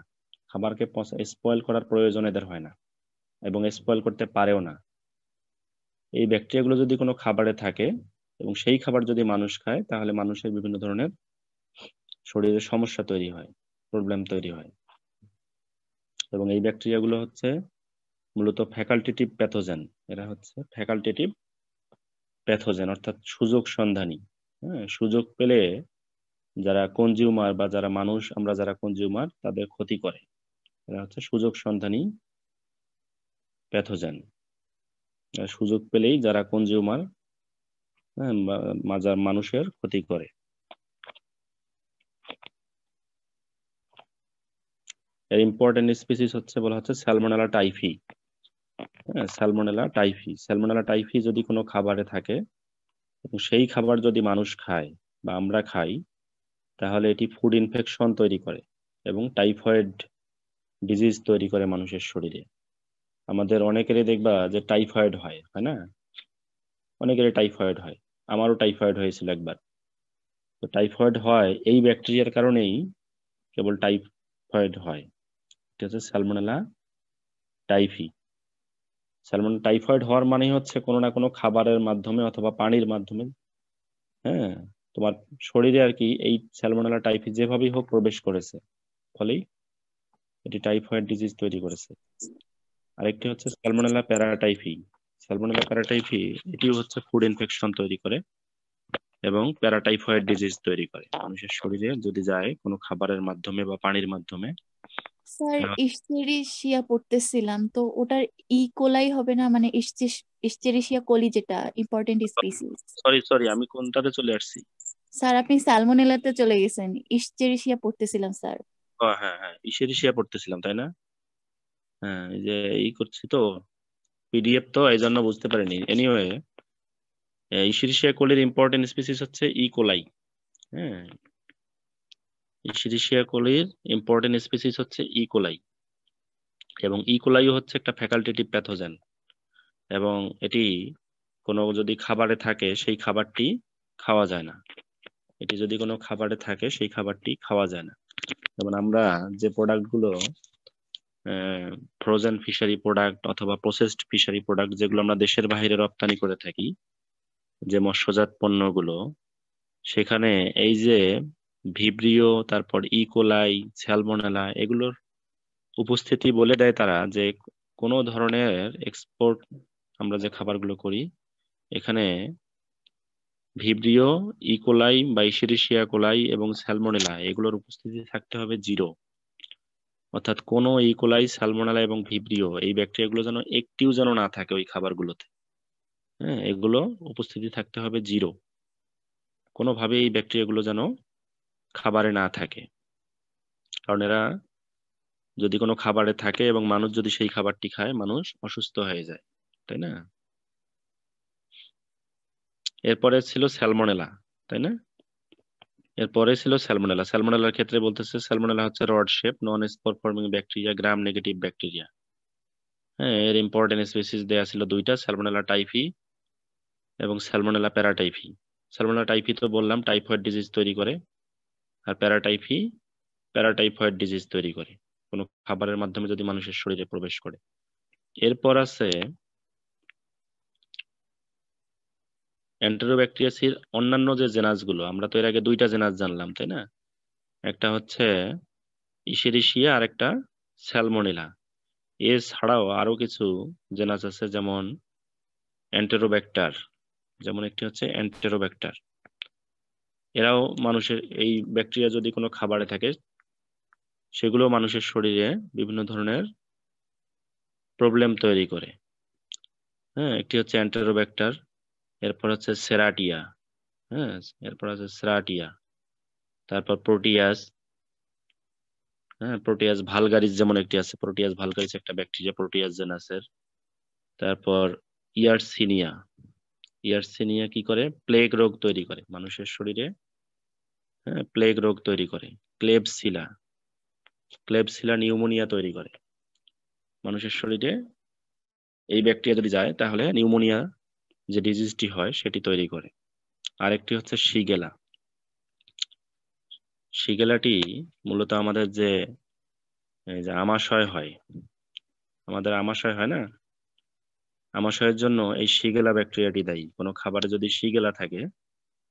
খাবারকে স্পয়েল করার প্রয়োজন এদের হয় না, এবং স্পয়েল করতে পারেও না। এই ব্যাকটেরিয়াগুলো যদি কোনো খাবারে থাকে এবং সেই খাবার যদি মানুষ খায় তাহলে মানুষের বিভিন্ন ধরনের শরীরে সমস্যা তৈরি হয়, প্রবলেম তৈরি হয়। এবং এই ব্যাকটেরিয়াগুলো হচ্ছে মূলত ফ্যাকাল্টেটিভ প্যাথোজেন। এরা হচ্ছে ফ্যাকাল্টেটিভ প্যাথোজেন, অর্থাৎ সুযোগ সন্ধানী। হ্যাঁ, সুযোগ পেলে যারা কনজিউমার বা যারা মানুষ, আমরা যারা কনজিউমার, তাদের ক্ষতি করে। এরা হচ্ছে সুযোগ সন্ধানী প্যাথোজেন। সুযোগ পেলেই যারা কনজিউমার, হ্যাঁ, মানুষের ক্ষতি করে। এর ইম্পর্টেন্ট স্পিসিস হচ্ছে বলা হচ্ছে স্যালমোনেলা টাইফি। হ্যাঁ, স্যালমোনেলা টাইফি। স্যালমোনেলা টাইফি যদি কোনো খাবারে থাকে এবং সেই খাবার যদি মানুষ খায় বা আমরা খাই, তাহলে এটি ফুড ইনফেকশন তৈরি করে এবং টাইফয়েড ডিজিজ তৈরি করে মানুষের শরীরে। আমাদের অনেকেরই দেখবা যে টাইফয়েড হয়, হয় না? অনেকেরই টাইফয়েড হয়, আমারও টাইফয়েড হয়েছিল একবার। তো টাইফয়েড হয় এই ব্যাকটেরিয়ার কারণেই, কেবল টাইফয়েড হয়। এটা হচ্ছে স্যালমোনেলা টাইফি। স্যালমোনেলা টাইফয়েড হওয়ার মানে হচ্ছে কোনো না কোনো খাবারের মাধ্যমে অথবা পানির মাধ্যমে, হ্যাঁ, তোমার শরীরে আর কি এই স্যালমোনেলা টাইফি যেভাবেই হোক প্রবেশ করেছে, ফলেই এটি টাইফয়েড ডিজিজ তৈরি করেছে। আরেকটি হচ্ছে স্যালমোনেলা প্যারাটাইফি। স্যালমোনেলা প্যারাটাইফি এটিও হচ্ছে ফুড ইনফেকশন তৈরি করে এবং প্যারাটাইফয়েড ডিজিজ তৈরি করে মানুষের শরীরে যদি যায় কোনো খাবারের মাধ্যমে বা পানির মাধ্যমে। স্যার ইস্টেরিশিয়া পড়তেছিলাম, তো ওটার কোলাই হবে না? মানে ইস্টেরিশিয়া কোলি যেটা ইম্পর্টেন্ট স্পিসিস। সরি সরি, আমি কোনটাতে চলে আসছি? স্যার আপনি স্যালমোনেলাতে চলে গেছেন, ইস্টেরিশিয়া পড়তেছিলাম স্যার। হ্যাঁ হ্যাঁ, ইসেরিশিয়া পড়তেছিলাম, তাই না? হ্যাঁ, এই যে করছি তো পিডিএফ, তো এই জন্য বুঝতে পারিনি। এনিওয়ে, ইসেরিশিয়া কোলির ইম্পর্টেন্ট স্পিসিস হচ্ছে কোলাই। হ্যাঁ, ইসেরিশিয়া কোলির ইম্পর্টেন্ট স্পিসিস হচ্ছে কোলাই, এবং কোলাইও হচ্ছে একটা ফ্যাকাল্টেটিভ প্যাথোজেন। এবং এটি কোনো যদি খাবারে থাকে সেই খাবারটি খাওয়া যায় না। এটি যদি কোনো খাবারে থাকে সেই খাবারটি খাওয়া যায় না। যেমন আমরা যে প্রোডাক্টগুলো, ফ্রোজেন ফিশারি প্রোডাক্ট অথবা প্রসেসড ফিশারি প্রোডাক্ট, যেগুলো আমরা দেশের বাইরে রপ্তানি করে থাকি, যে মৎস্যজাত পণ্যগুলো, সেখানে এই যে ভিব্রিও, তারপর কোলাই, স্যালমোনেলা, এগুলোর উপস্থিতি বলে দেয় তারা যে কোনো ধরনের এক্সপোর্ট আমরা যে খাবারগুলো করি, এখানে ভিব্রিও, কোলাই বা ইশেরিশিয়া কোলাই এবং স্যালমোনেলা এগুলোর উপস্থিতি থাকতে হবে 0। অর্থাৎ কোনো কোলাই, স্যালমোনেলা এবং ভিব্রিও এই ব্যাকটেরিয়াগুলো যেন একটিও যেন না থাকে ওই খাবারগুলোতে। হ্যাঁ, এগুলো উপস্থিতি থাকতে হবে 0। কোনোভাবে এই ব্যাকটেরিয়াগুলো যেন খাবারে না থাকে, কারণ এরা যদি কোনো খাবারে থাকে এবং মানুষ যদি সেই খাবারটি খায়, মানুষ অসুস্থ হয়ে যায়, তাই না? এরপরে ছিল স্যালমোনেলা, তাই না? এরপরে ছিল স্যালমোনেলা। স্যালমোনেলার ক্ষেত্রে বলতেছে স্যালমোনেলা হচ্ছে rod shape non spore forming bacteria, gram negative bacteria. হ্যাঁ, এর ইম্পর্টেন্ট স্পিসিস দেয়া ছিল 2টা, স্যালমোনেলা টাইফি এবং স্যালমোনেলা প্যারাটাইফি। স্যালমোনেলা টাইফি তো বললাম টাইফয়েড ডিজিজ তৈরি করে, আর প্যারাটাইফি প্যারাটাইফয়েড ডিজিজ তৈরি করে কোনো খাবারের মাধ্যমে যদি মানুষের শরীরে প্রবেশ করে। এরপর আছে এন্টেরোব্যাকটেরিয়াসির অন্যান্য যে জেনাসগুলো। আমরা তো এর আগে 2টা জেনাস জানলাম, তাই না? একটা হচ্ছে ইশেরিশিয়া আর একটা স্যালমোনেলা। এছাড়াও আরো কিছু জেনাস আছে, যেমন এন্টেরোব্যাক্টার, যেমন একটি হচ্ছে এন্টেরোব্যাক্টার। এরাও মানুষের, এই ব্যাকটেরিয়া যদি কোনো খাবারে থাকে সেগুলো মানুষের শরীরে বিভিন্ন ধরনের প্রবলেম তৈরি করে। হ্যাঁ, একটি হচ্ছে এন্টেরোব্যাক্টার, এরপর হচ্ছে সেরাটিয়া। হ্যাঁ, এরপর আছে সেরাটিয়া, তারপর প্রোটিয়াস। হ্যাঁ, প্রোটিয়াস ভালগারিস যেমন একটি আছে, প্রোটিয়াস ভালগারিস একটা ব্যাকটেরিয়া প্রোটিয়াস জেনাসের। তারপর ইয়ারসিনিয়া। ইয়ারসিনিয়া কি করে? প্লেগ রোগ তৈরি করে মানুষের শরীরে। হ্যাঁ, প্লেগ রোগ তৈরি করে। ক্লেবসিলা, ক্লেবসিলা নিউমোনিয়া তৈরি করে মানুষের শরীরে। এই ব্যাকটেরিয়া যদি যায় তাহলে নিউমোনিয়া যে ডিজিজটি হয় সেটি তৈরি করে। আরেকটি হচ্ছে শিগেলা। শিগেলাটি মূলত আমাদের যে এই যে আমাশয় হয়, আমাদের আমাশয় হয় না, আমাশয়ের জন্য এই শিগেলা ব্যাকটেরিয়াটি দায়ী। কোনো খাবারে যদি শিগেলা থাকে,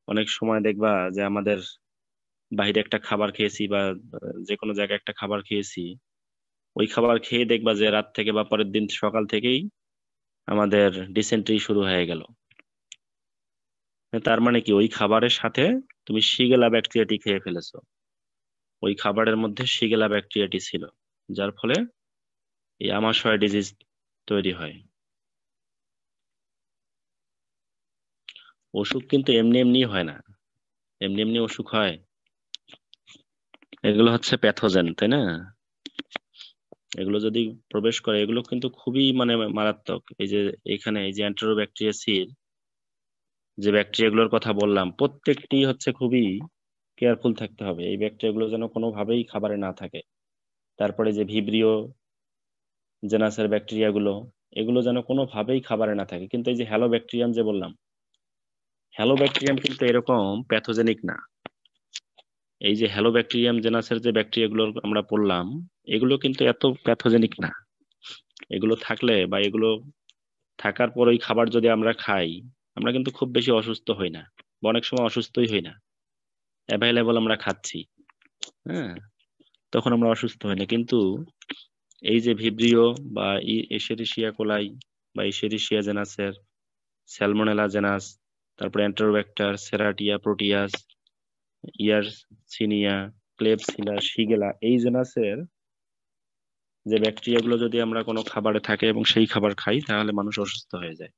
অনেক সময় দেখবা যে আমাদের বাইরে একটা খাবার খেয়েছি বা যে কোনো জায়গায় একটা খাবার খেয়েছি, ওই খাবার খেয়ে দেখবা যে রাত থেকে বা পরের দিন সকাল থেকেই আমাদের ডিসেন্ট্রি শুরু হয়ে গেল। তার মানে কি, ওই খাবারের সাথে তুমি শিগেলা ব্যাকটেরিয়াটি খেয়ে ফেলেছো। ওই খাবারের মধ্যে শিগেলা ব্যাকটেরিয়াটি ছিল, যার ফলে এই আমাশয় ডিজিজ তৈরি হয়। অসুখ কিন্তু এমনি এমনি হয় না, এমনি এমনি অসুখ হয়? এগুলো হচ্ছে প্যাথোজেন, তাই না? এগুলো যদি প্রবেশ করে, এগুলো কিন্তু খুবই মানে মারাত্মক। এই যে এখানে এই যে এন্টেরোব্যাকটেরিয়াসির যে ব্যাকটেরিয়াগুলোর কথা বললাম, প্রত্যেকটি হচ্ছে খুবই কেয়ারফুল থাকতে হবে, এই ব্যাকটেরিয়াগুলো যেন কোনোভাবেই খাবারে না থাকে। তারপরে যে ভিব্রিও জেনাসের ব্যাকটেরিয়াগুলো, এগুলো যেন কোনোভাবেই খাবারে না থাকে। কিন্তু এই যে হ্যালো ব্যাকটেরিয়াম যে বললাম, হ্যালো ব্যাকটেরিয়াম কিন্তু এরকম প্যাথোজেনিক না। এই যে হ্যালো ব্যাকটেরিয়াম জেনাসের যে ব্যাকটেরিয়াগুলো আমরা পড়লাম, এগুলো কিন্তু এত প্যাথোজেনিক না। এগুলো থাকলে বা এগুলো থাকার পর ওই খাবার যদি আমরা খাই, আমরা কিন্তু খুব বেশি অসুস্থ হই না, বা অনেক সময় অসুস্থই হই না। অ্যাভেলেবল আমরা খাচ্ছি, হ্যাঁ, তখন আমরা অসুস্থ হই না। কিন্তু এই যে ভিব্রিও বা এশেরিশিয়া কোলাই বা এশেরিশিয়া জেনাসের স্যালমোনেলা জেনাস, তারপরে এন্টেরোব্যাক্টার, সেরাটিয়া, প্রোটিয়াস, ইয়ারসিনিয়া, ক্লেবসিলা, শিগেলা, এই জেনাসের যে ব্যাকটেরিয়াগুলো যদি আমরা কোনো খাবারে থাকে এবং সেই খাবার খাই, তাহলে মানুষ অসুস্থ হয়ে যায়।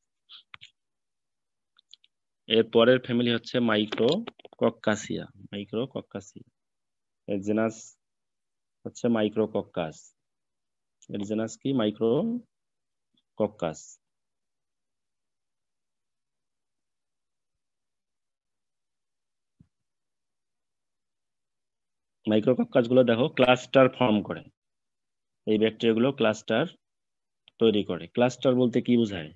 এর পরের ফ্যামিলি হচ্ছে মাইক্রোকক্কাসিয়া। মাইক্রোকক্কাসিয়া এর জেনাস হচ্ছে মাইক্রোকক্কাস। এর জেনাস কি? মাইক্রোকক্কাস। মাইক্রোকক্কাস গুলো দেখো ক্লাস্টার ফর্ম করে, এই ব্যাকটেরিয়া গুলো ক্লাস্টার তৈরি করে। ক্লাস্টার বলতে কি বোঝায়?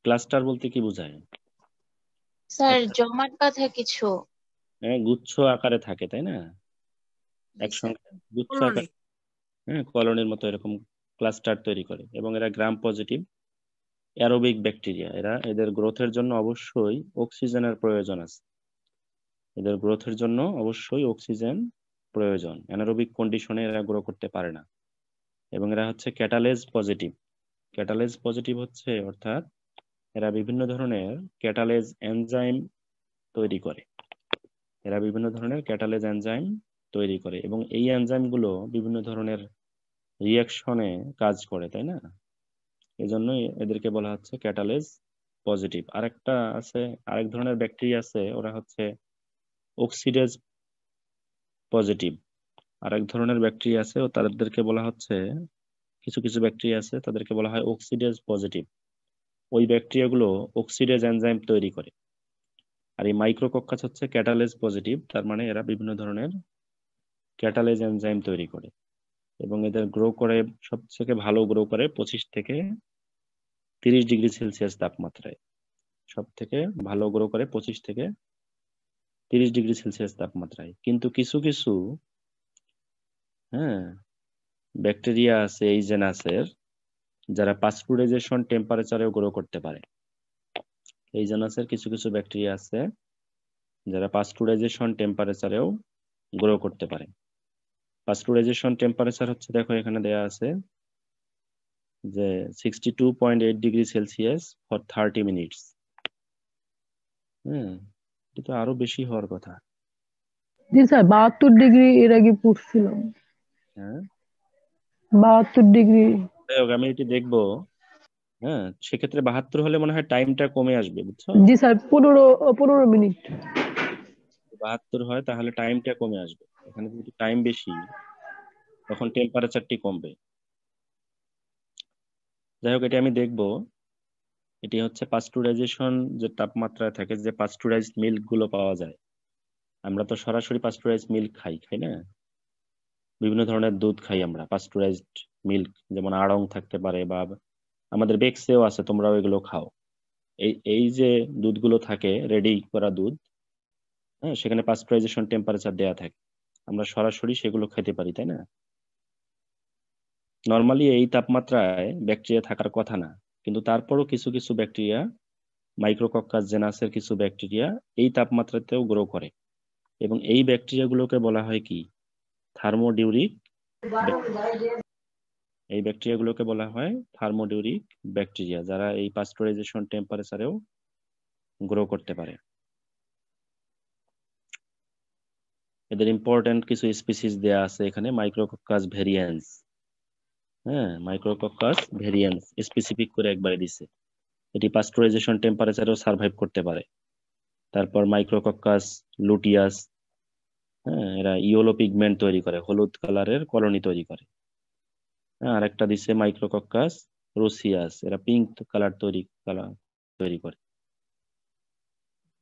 ক্লাস্টার বলতে কি বোঝায়? স্যার জমাট বাঁধা কিছু। হ্যাঁ, গুচ্ছ আকারে থাকে, তাই না? একসঙ্গে গুচ্ছ আকারে, হ্যাঁ, কলোনির মতো এরকম ক্লাস্টার তৈরি করে। এবং এরা গ্রাম পজিটিভ অ্যারোবিক ব্যাকটেরিয়া। এদের গ্রোথের জন্য অবশ্যই অক্সিজেনের প্রয়োজন আছে। এদের গ্রোথের জন্য অবশ্যই অক্সিজেন প্রয়োজন। অ্যানারোবিক কন্ডিশনে এরা গ্রো করতে পারে না। এবং এরা হচ্ছে ক্যাটালেজ পজিটিভ। ক্যাটালেজ পজিটিভ হচ্ছে অর্থাৎ এরা বিভিন্ন ধরনের ক্যাটালেজ এনজাইম তৈরি করে। এরা বিভিন্ন ধরনের ক্যাটালেজ এনজাইম তৈরি করে এবং এই এনজাইমগুলো বিভিন্ন ধরনের রিয়াকশনে কাজ করে, তাই না? এজন্য এদেরকে বলা হচ্ছে ক্যাটালেজ পজিটিভ। আরেকটা আছে, আরেক ধরনের ব্যাকটেরিয়া আছে, ওরা হচ্ছে অক্সিডেজ পজিটিভ। আরেক ধরনের ব্যাকটেরিয়া আছে, ও তাদেরকে বলা হচ্ছে, কিছু কিছু ব্যাকটেরিয়া আছে তাদেরকে বলা হয় অক্সিডেজ পজিটিভ। ওই ব্যাকটেরিয়াগুলো অক্সিডেজ এনজাইম তৈরি করে। আর এই মাইক্রোকক্কাস হচ্ছে ক্যাটালেজ পজিটিভ, তার মানে এরা বিভিন্ন ধরনের ক্যাটালেজ এনজাইম তৈরি করে। এবং এদের গ্রো করে, সবথেকে ভালো গ্রো করে 25 থেকে 30 ডিগ্রি সেলসিয়াস তাপমাত্রায়। সব থেকে ভালো গ্রো করে 25 থেকে 30 ডিগ্রি সেলসিয়াস তাপমাত্রায়। কিন্তু কিছু কিছু, হ্যাঁ, ব্যাকটেরিয়া আছে এই জেনাসের, যারা পাস্টুরাইজেশন টেম্পারেচারেও গ্রো করতে পারে। এই জেনাসের কিছু কিছু ব্যাকটেরিয়া আছে যারা পাস্টুরাইজেশন টেম্পারেচারেও গ্রো করতে পারে। পাস্টুরাইজেশন টেম্পারেচার হচ্ছে, দেখো এখানে দেয়া আছে যে 62.8 ডিগ্রি সেলসিয়াস ফর 30 মিনিটস। হ্যাঁ, এটা তো আরো বেশি হওয়ার কথা। জি স্যার 72 ডিগ্রি এর আগে পড়ছিলাম, হ্যাঁ, 72 ডিগ্রি। যাই হোক, আমি এটি দেখবো। হ্যাঁ, সেক্ষেত্রে 72 হলে মনে হয় টাইমটা কমে আসবে, বুঝছো? জি স্যার 15 মিনিট। 72 হয় তাহলে টাইমটা কমে আসবে। এখানে যদি টাইম বেশি তখন টেম্পারেচারটি কমবে। যাই হোক, এটা আমি দেখবো। এটি হচ্ছে পাস্টুরাইজেশন যে তাপমাত্রায় থাকে, যে পাস্টুরাইজড মিল্ক গুলো পাওয়া যায়। আমরা তো সরাসরি পাস্টুরাইজড মিল্ক খাই না? বিভিন্ন ধরনের দুধ খাই আমরা পাস্টুরাইজড মিল্ক, যেমন আড়ং থাকতে পারে, বা আমাদের বেক্সেও আছে, তোমরাও এগুলো খাও। এই এই যে দুধগুলো থাকে, রেডি করা দুধ, হ্যাঁ, সেখানে পাস্টুরাইজেশন টেম্পারেচার দেয়া থাকে। আমরা সরাসরি সেগুলো খেতে পারি, তাই না? নর্মালি এই তাপমাত্রায় ব্যাকটেরিয়া থাকার কথা না, কিন্তু তারপরও কিছু কিছু ব্যাকটেরিয়া, মাইক্রোকক্কাস জেনাসের কিছু ব্যাকটেরিয়া এই তাপমাত্রাতেও গ্রো করে, এবং এই ব্যাকটেরিয়াগুলোকে বলা হয় কি? থার্মোডিউরিক। এই ব্যাকটেরিয়াগুলোকে বলা হয় থার্মোডিউরিক ব্যাকটেরিয়া, যারা এই পাস্টুরাইজেশন টেম্পারেচারেও গ্রো করতে পারে। এদের ইম্পর্টেন্ট কিছু স্পিসিস দেয়া আছে এখানে। মাইক্রোকক্কাস ভেরিয়েন্স, হ্যাঁ, মাইক্রোকক্কাস ভেরিয়েন্স স্পেসিফিক করে একবারে দিছে, এটি পাস্টুরাইজেশন টেম্পারেচারেও সার্ভাইভ করতে পারে। তারপর মাইক্রোকক্কাস লুটিয়াস, হ্যাঁ, এরা ইয়েলো পিগমেন্ট তৈরি করে, হলুদ কালারের কলোনি তৈরি করে। হ্যাঁ, আরেকটা দিছে মাইক্রোকক্কাস রোসিয়াস, এরা পিঙ্ক কালার তৈরি করে।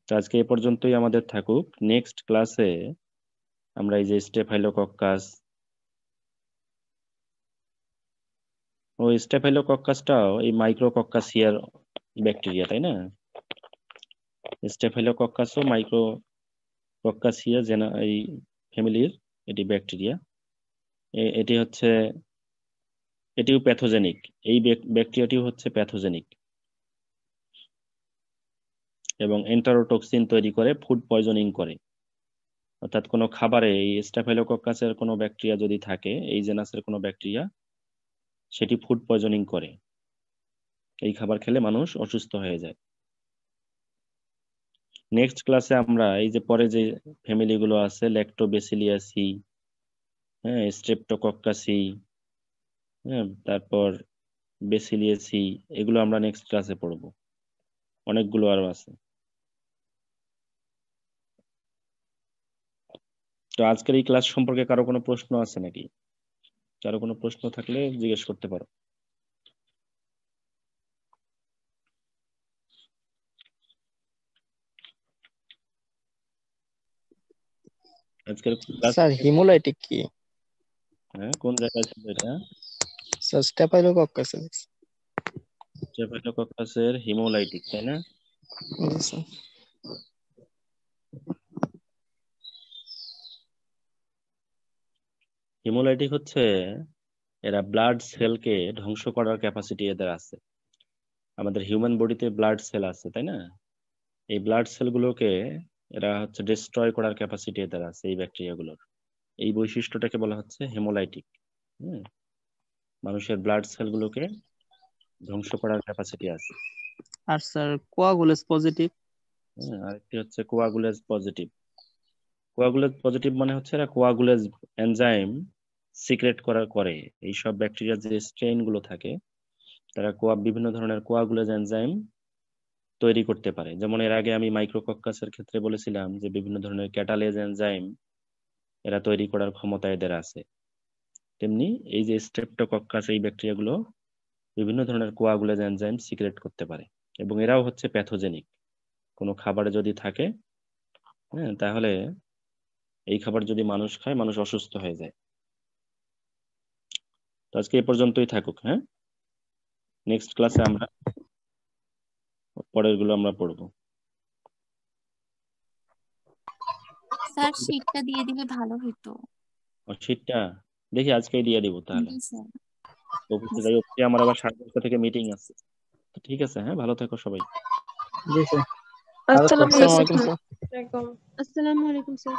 তো আজকে এ পর্যন্তই আমাদের থাকুক। নেক্সট ক্লাসে আমরা এই যে স্টেফাইলোকক্কাস, ওই স্টেফাইলোকক্কাসটাও এই মাইক্রোকক্কাসিয়ার ব্যাকটেরিয়া, তাই না? স্টেফাইলোকক্কাসও মাইক্রোকক্কাসিয়া এই ফ্যামিলির এটি ব্যাকটেরিয়া। এটিও প্যাথোজেনিক। এই ব্যাকটেরিয়াটিও হচ্ছে প্যাথোজেনিক এবং এন্টারোটক্সিন তৈরি করে, ফুড পয়জনিং করে। অর্থাৎ কোনো খাবারে এই স্টেফাইলোকক্কাসের কোনো ব্যাকটেরিয়া যদি থাকে, এই জেনাসের কোনো ব্যাকটেরিয়া, সেটি ফুড পয়জনিং করে। এই খাবার খেলে মানুষ অসুস্থ হয়ে যায়। নেক্সট ক্লাসে আমরা এই যে পরে যে ফ্যামিলি গুলো আছে, ল্যাক্টোবেসিলিয়াসি, হ্যাঁ, স্ট্রেপ্টোকক্কাসি, হ্যাঁ, তারপর বেসিলিয়াসি, এগুলো আমরা নেক্সট ক্লাসে পড়বো। অনেকগুলো আরো আছে। তো আজকের এই ক্লাস সম্পর্কে কারো কোনো প্রশ্ন আছে নাকি? কারো কোনো প্রশ্ন থাকলে জিজ্ঞেস করতে পারো। আজকের ক্লাস, স্যার হিমোলাইটিক কি? হ্যাঁ, কোন জায়গায় ছিল এটা? Sir staphylococcus. স্টেফাইলোকক্কাসের হিমোলাইটিক, তাই না? জি স্যার। হিমোলাইটিক হচ্ছে, এরা ব্লাড সেলকে ধ্বংস করার ক্যাপাসিটি এদের আছে। আমাদের হিউম্যান বডিতে ব্লাড সেল আছে, তাই না? এই ব্লাড সেলগুলোকে এরা হচ্ছে ডিস্ট্রয় করার ক্যাপাসিটি এদের আছে, এই ব্যাকটেরিয়াগুলোর। এই বৈশিষ্ট্যটাকে বলা হচ্ছে হেমোলাইটিক। মানুষের ব্লাড সেলগুলোকে ধ্বংস করার ক্যাপাসিটি আছে। আর স্যার কোয়াগুলেস পজিটিভ। আরেকটি হচ্ছে কোয়াগুলেজ পজিটিভ। কোয়াগুলেজ পজিটিভ মানে হচ্ছে এরা কোয়াগুলেজ এনজাইম সিক্রেট করে। এইসব ব্যাকটেরিয়ার যে স্ট্রেইন গুলো থাকে, তারা বিভিন্ন ধরনের কোয়াগুলেজ এনজাইম তৈরি করতে পারে। যেমন এর আগে আমি মাইক্রোকক্কাসের ক্ষেত্রে বলেছিলাম যে বিভিন্ন ধরনের ক্যাটালেজ এনজাইম এরা তৈরি করার ক্ষমতা এদের আছে। তেমনি এই যে স্ট্রেপ্টোকক্কাস, এই ব্যাকটেরিয়াগুলো বিভিন্ন ধরনের কোয়াগুলেজ এনজাইম সিক্রেট করতে পারে, এবং এরাও হচ্ছে প্যাথোজেনিক। কোনো খাবারে যদি থাকে, হ্যাঁ, তাহলে এই খাবার যদি মানুষ খায়, মানুষ অসুস্থ হয়ে যায়। তো আজকে এ পর্যন্তই থাকুক। হ্যাঁ, নেক্সট ক্লাসে আমরা পরের গুলো আমরা পড়বো। স্যার শীটটা দিয়ে দিলে ভালো হতো। শীটটা দেখি আজকেই দিয়ে দিব তাহলে। জি স্যার। আমার আবার 10:30 থেকে মিটিং আছে। তো ঠিক আছে, হ্যাঁ, ভালো থেকো সবাই। জি স্যার। আসসালামু আসসালামু আলাইকুম আলাইকুম স্যার। আসসালামু আলাইকুম স্যার।